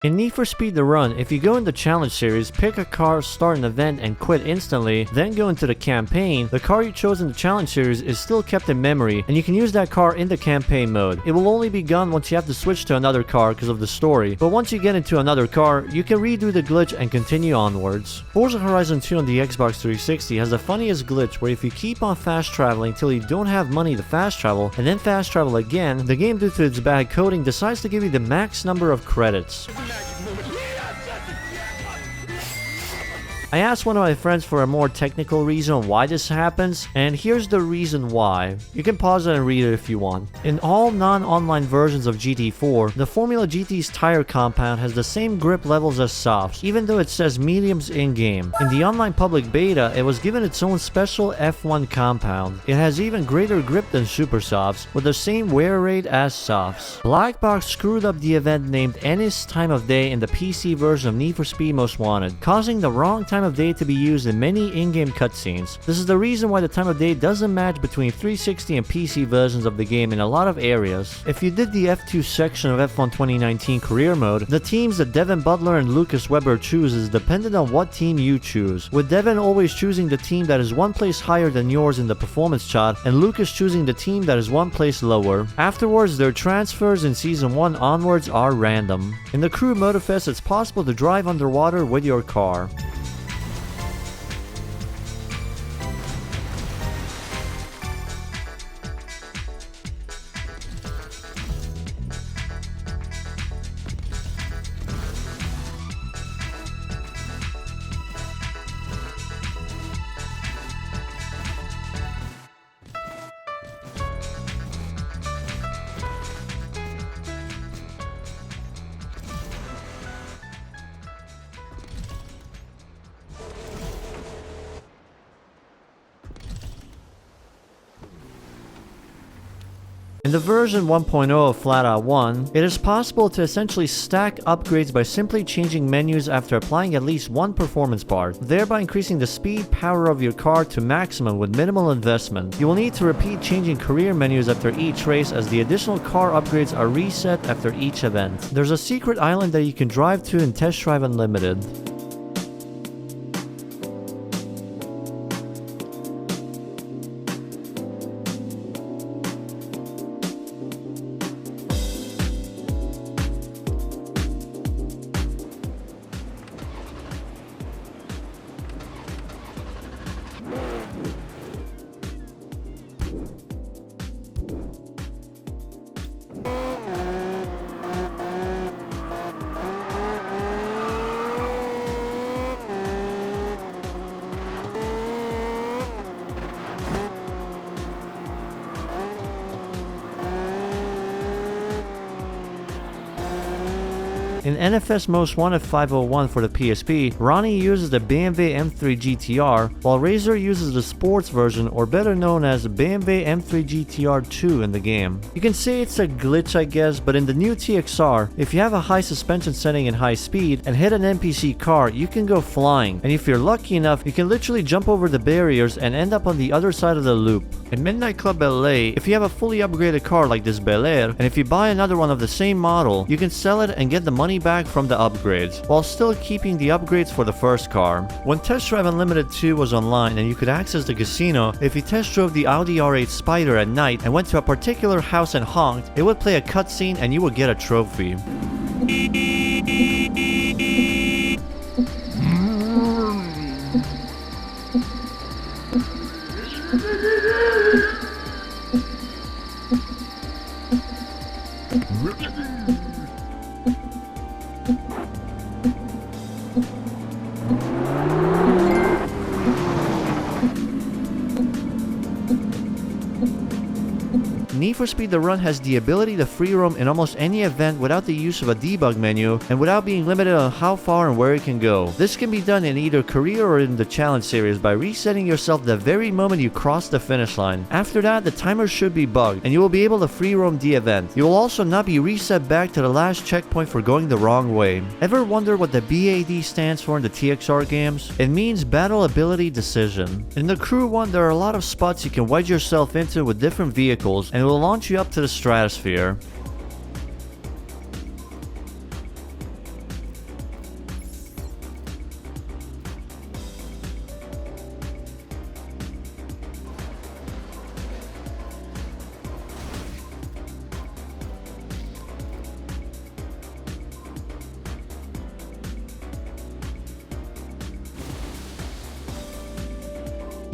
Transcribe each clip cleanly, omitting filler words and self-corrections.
In Need for Speed The Run, if you go in the challenge series, pick a car, start an event, and quit instantly, then go into the campaign, the car you chose in the challenge series is still kept in memory, and you can use that car in the campaign mode. It will only be gone once you have to switch to another car because of the story, but once you get into another car, you can redo the glitch and continue onwards. Forza Horizon 2 on the Xbox 360 has the funniest glitch where if you keep on fast traveling till you don't have money to fast travel, and then fast travel again, the game due to its bad coding decides to give you the max number of credits. I asked one of my friends for a more technical reason why this happens, and here's the reason why. You can pause it and read it if you want. In all non-online versions of GT4, the Formula GT's tire compound has the same grip levels as softs, even though it says mediums in-game. In the online public beta, it was given its own special F1 compound. It has even greater grip than super softs, with the same wear rate as softs. Blackbox screwed up the event named Ennis Time of Day in the PC version of Need for Speed Most Wanted, causing the wrong time of day to be used in many in-game cutscenes. This is the reason why the time of day doesn't match between 360 and PC versions of the game in a lot of areas. If you did the F2 section of F1 2019 career mode, the teams that Devin Butler and Lucas Weber choose is dependent on what team you choose, with Devin always choosing the team that is one place higher than yours in the performance chart, and Lucas choosing the team that is one place lower. Afterwards, their transfers in Season 1 onwards are random. In the Crew Motorfest, it's possible to drive underwater with your car. In the version 1.0 of Flat Out 1, it is possible to essentially stack upgrades by simply changing menus after applying at least one performance part, thereby increasing the speed power of your car to maximum with minimal investment. You will need to repeat changing career menus after each race as the additional car upgrades are reset after each event. There's a secret island that you can drive to in Test Drive Unlimited. In NFS Most Wanted 501 for the PSP, Ronnie uses the BMW M3 GTR, while Razor uses the sports version, or better known as BMW M3 GTR 2 in the game. You can say it's a glitch, I guess, but in the new TXR, if you have a high suspension setting and high speed and hit an NPC car, you can go flying, and if you're lucky enough, you can literally jump over the barriers and end up on the other side of the loop. In Midnight Club LA, if you have a fully upgraded car like this Bel Air, and if you buy another one of the same model, you can sell it and get the money back from the upgrades, while still keeping the upgrades for the first car. When Test Drive Unlimited 2 was online and you could access the casino, if you test drove the Audi R8 Spider at night and went to a particular house and honked, it would play a cutscene and you would get a trophy. Need for Speed The Run has the ability to free roam in almost any event without the use of a debug menu and without being limited on how far and where it can go. This can be done in either career or in the challenge series by resetting yourself the very moment you cross the finish line. After that, the timer should be bugged and you will be able to free roam the event. You will also not be reset back to the last checkpoint for going the wrong way. Ever wonder what the BAD stands for in the TXR games? It means Battle Ability Decision. In the Crew one, there are a lot of spots you can wedge yourself into with different vehicles, and it will launch you up to the stratosphere.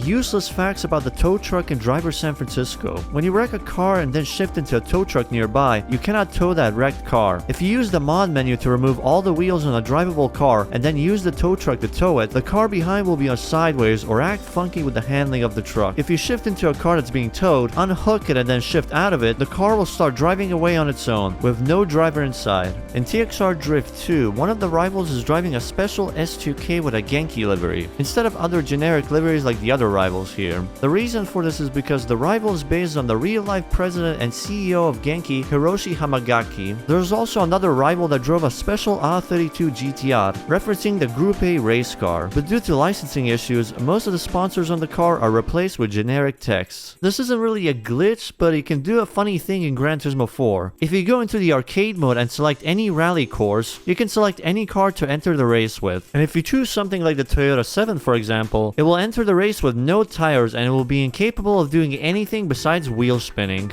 useless facts about the tow truck in Driver San Francisco. When you wreck a car and then shift into a tow truck nearby, you cannot tow that wrecked car. If you use the mod menu to remove all the wheels on a drivable car and then use the tow truck to tow it, the car behind will be on sideways or act funky with the handling of the truck. If you shift into a car that's being towed, unhook it and then shift out of it, the car will start driving away on its own, with no driver inside. In TXR Drift 2, one of the rivals is driving a special S2K with a Genki livery, instead of other generic liveries like the other rivals here. The reason for this is because the rival is based on the real-life president and CEO of Genki, Hiroshi Hamagaki. There's also another rival that drove a special A32 GTR, referencing the Group A race car, but due to licensing issues, most of the sponsors on the car are replaced with generic text. This isn't really a glitch, but it can do a funny thing in Gran Turismo 4. If you go into the arcade mode and select any rally course, you can select any car to enter the race with. And if you choose something like the Toyota 7 for example, it will enter the race with no tires and it will be incapable of doing anything besides wheel spinning.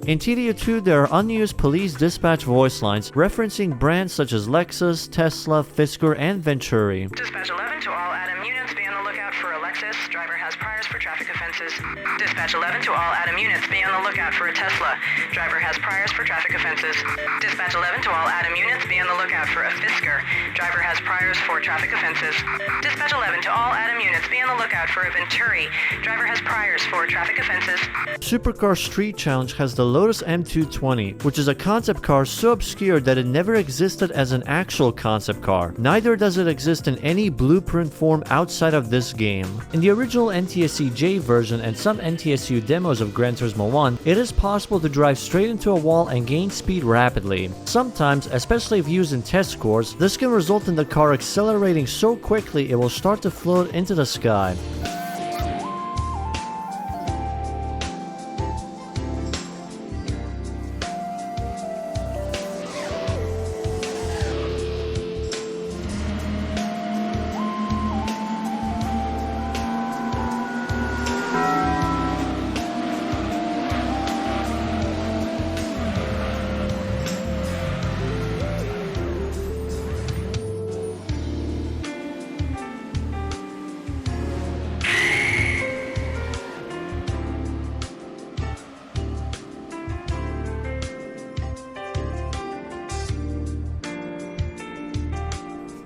In TDO2, there are unused police dispatch voice lines referencing brands such as Lexus, Tesla, Fisker, and Venturi. Dispatch 11 to all Adam units, be on the lookout for a Lexus. Driver has priors for traffic offenses. Dispatch 11 to all Adam units, be on the lookout for a Tesla. Driver has priors for traffic offenses. Dispatch 11 to all Adam units, be on the lookout for a Fisker. Driver has priors for traffic offenses. Dispatch 11 to all Adam units, be on the lookout for a Venturi. Driver has priors for traffic offenses. Supercar Street Challenge has the Lotus M220, which is a concept car so obscure that it never existed as an actual concept car. Neither does it exist in any blueprint form outside of this game. In the original NTSC-J version and some NTSU demos of Gran Turismo 1, it is possible to drive straight into a wall and gain speed rapidly. Sometimes, especially if used in test course, this can result in the car accelerating so quickly it will start to float into the sky.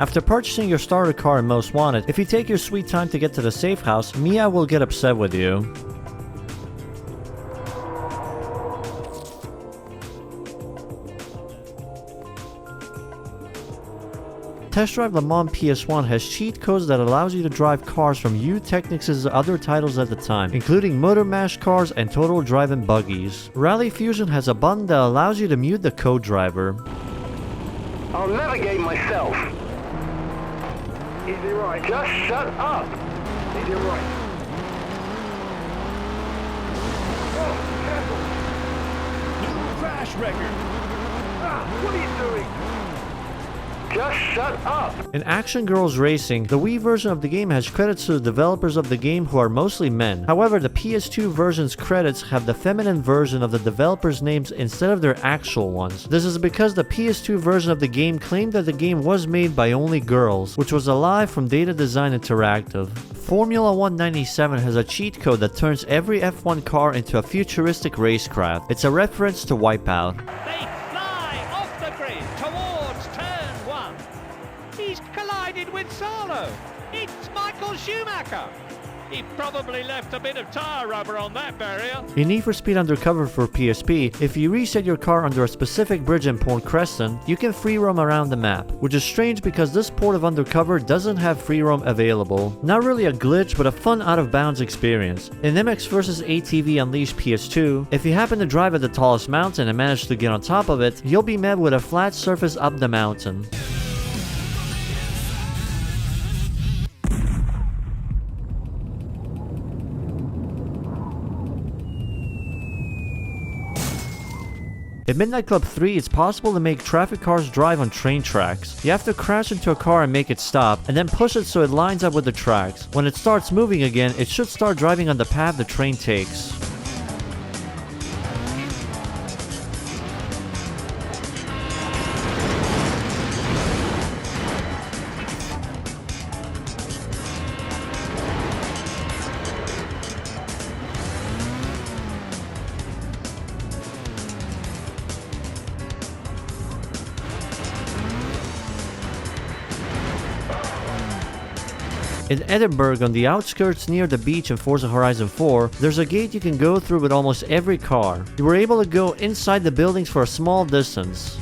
After purchasing your starter car in Most Wanted, if you take your sweet time to get to the safe house, Mia will get upset with you. Test Drive Le Mans PS1 has cheat codes that allows you to drive cars from U-Technics' other titles at the time, including Motor Mash cars and Total Drive-In buggies. Rally Fusion has a button that allows you to mute the co-driver. I'll navigate myself. Easy right. Just shut up. Easy right. Oh, careful. New crash record. Ah, what are you doing? Just shut up! In Action Girls Racing, the Wii version of the game has credits to the developers of the game who are mostly men. However, the PS2 version's credits have the feminine version of the developers' names instead of their actual ones. This is because the PS2 version of the game claimed that the game was made by only girls, which was a lie from Data Design Interactive. Formula 197 has a cheat code that turns every F1 car into a futuristic racecraft. It's a reference to Wipeout. They fly off the grid towards turn 1. He's collided with Salo. It's Michael Schumacher. He probably left a bit of tyre rubber on that barrier. In Need for Speed Undercover for PSP, if you reset your car under a specific bridge in Port Crescent, you can free roam around the map, which is strange because this port of Undercover doesn't have free roam available. Not really a glitch, but a fun out-of-bounds experience. In MX vs ATV Unleashed PS2, if you happen to drive at the tallest mountain and manage to get on top of it, you'll be met with a flat surface up the mountain. In Midnight Club 3, it's possible to make traffic cars drive on train tracks. You have to crash into a car and make it stop, and then push it so it lines up with the tracks. When it starts moving again, it should start driving on the path the train takes. In Edinburgh, on the outskirts near the beach in Forza Horizon 4, there's a gate you can go through with almost every car. You were able to go inside the buildings for a small distance.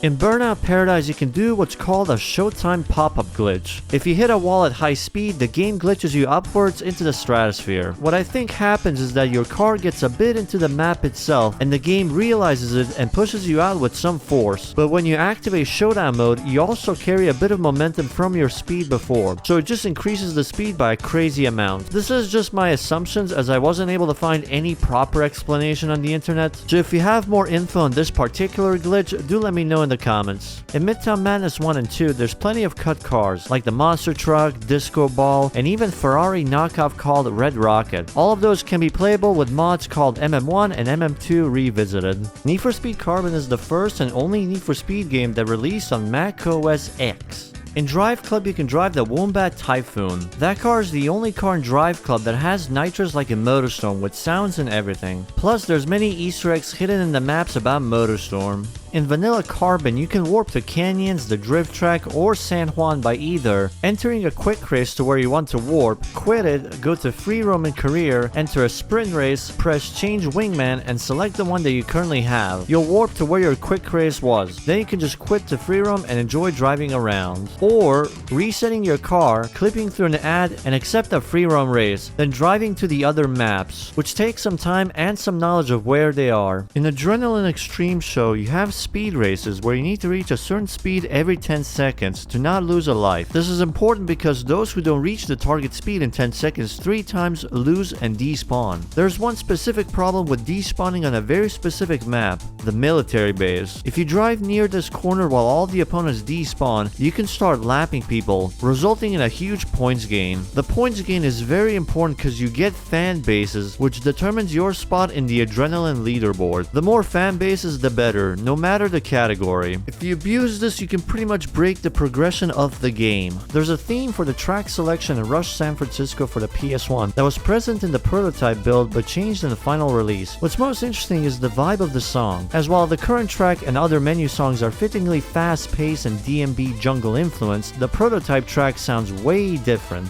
In Burnout Paradise, you can do what's called a Showtime pop-up glitch. If you hit a wall at high speed, the game glitches you upwards into the stratosphere. What I think happens is that your car gets a bit into the map itself, and the game realizes it and pushes you out with some force. But when you activate Showdown mode, you also carry a bit of momentum from your speed before, so it just increases the speed by a crazy amount. This is just my assumptions, as I wasn't able to find any proper explanation on the internet. So if you have more info on this particular glitch, do let me know in the comments. In Midtown Madness 1 and 2, there's plenty of cut cars, like the Monster Truck, Disco Ball, and even Ferrari knockoff called Red Rocket. All of those can be playable with mods called MM1 and MM2 Revisited. Need for Speed Carbon is the first and only Need for Speed game that released on Mac OS X. In Drive Club, you can drive the Wombat Typhoon. That car is the only car in Drive Club that has nitros like in Motorstorm with sounds and everything. Plus, there's many Easter eggs hidden in the maps about Motorstorm. In Vanilla Carbon, you can warp to canyons, the drift track, or San Juan by either entering a quick race to where you want to warp, quit it, go to free roam and career, enter a sprint race, press change wingman, and select the one that you currently have. You'll warp to where your quick race was. Then you can just quit to free roam and enjoy driving around. Or resetting your car, clipping through an ad, and accept a free roam race, then driving to the other maps, which takes some time and some knowledge of where they are. In Adrenaline Extreme Show, you have speed races where you need to reach a certain speed every 10 seconds to not lose a life. This is important because those who don't reach the target speed in 10 seconds 3 times lose and despawn. There's one specific problem with despawning on a very specific map, the military base. If you drive near this corner while all the opponents despawn, you can start lapping people, resulting in a huge points gain. The points gain is very important because you get fan bases, which determines your spot in the Adrenaline leaderboard. The more fan bases, the better, no matter the category. If you abuse this, you can pretty much break the progression of the game. There's a theme for the track selection in Rush San Francisco for the PS1 that was present in the prototype build but changed in the final release. What's most interesting is the vibe of the song, as while the current track and other menu songs are fittingly fast-paced and DMB jungle influenced, the prototype track sounds way different.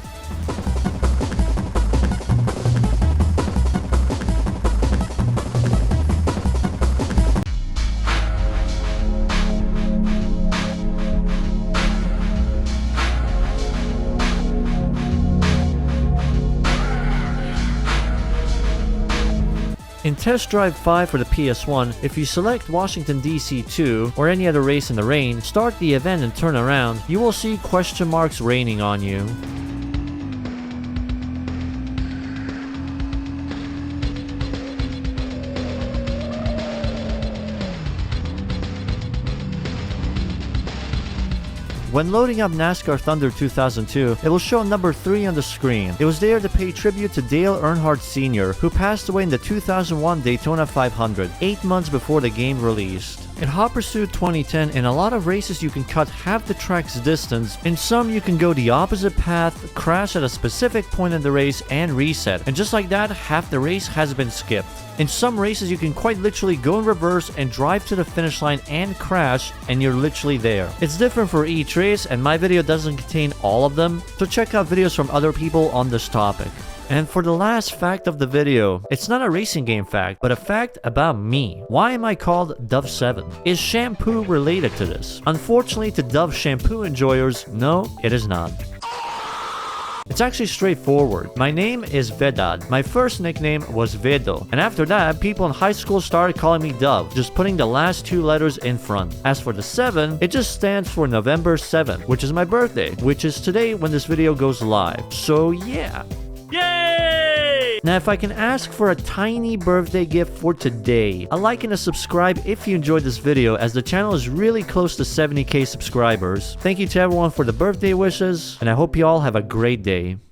In Test Drive 5 for the PS1, if you select Washington DC 2 or any other race in the rain, start the event and turn around, you will see question marks raining on you. When loading up NASCAR Thunder 2002, it will show number 3 on the screen. It was there to pay tribute to Dale Earnhardt Sr., who passed away in the 2001 Daytona 500, 8 months before the game released. In Hot Pursuit 2010, in a lot of races you can cut half the track's distance, in some you can go the opposite path, crash at a specific point in the race, and reset. And just like that, half the race has been skipped. In some races you can quite literally go in reverse and drive to the finish line and crash, and you're literally there. It's different for each race, and my video doesn't contain all of them, so check out videos from other people on this topic. And for the last fact of the video, it's not a racing game fact, but a fact about me. Why am I called Dove 7? Is shampoo related to this? Unfortunately, to Dove shampoo enjoyers, no, it is not. It's actually straightforward. My name is Vedad. My first nickname was Vedo. And after that, people in high school started calling me Dove, just putting the last 2 letters in front. As for the 7, it just stands for November 7th, which is my birthday, which is today when this video goes live. So yeah. Yay! Now, if I can ask for a tiny birthday gift for today, a like and a subscribe if you enjoyed this video, as the channel is really close to 70k subscribers. Thank you to everyone for the birthday wishes, and I hope you all have a great day.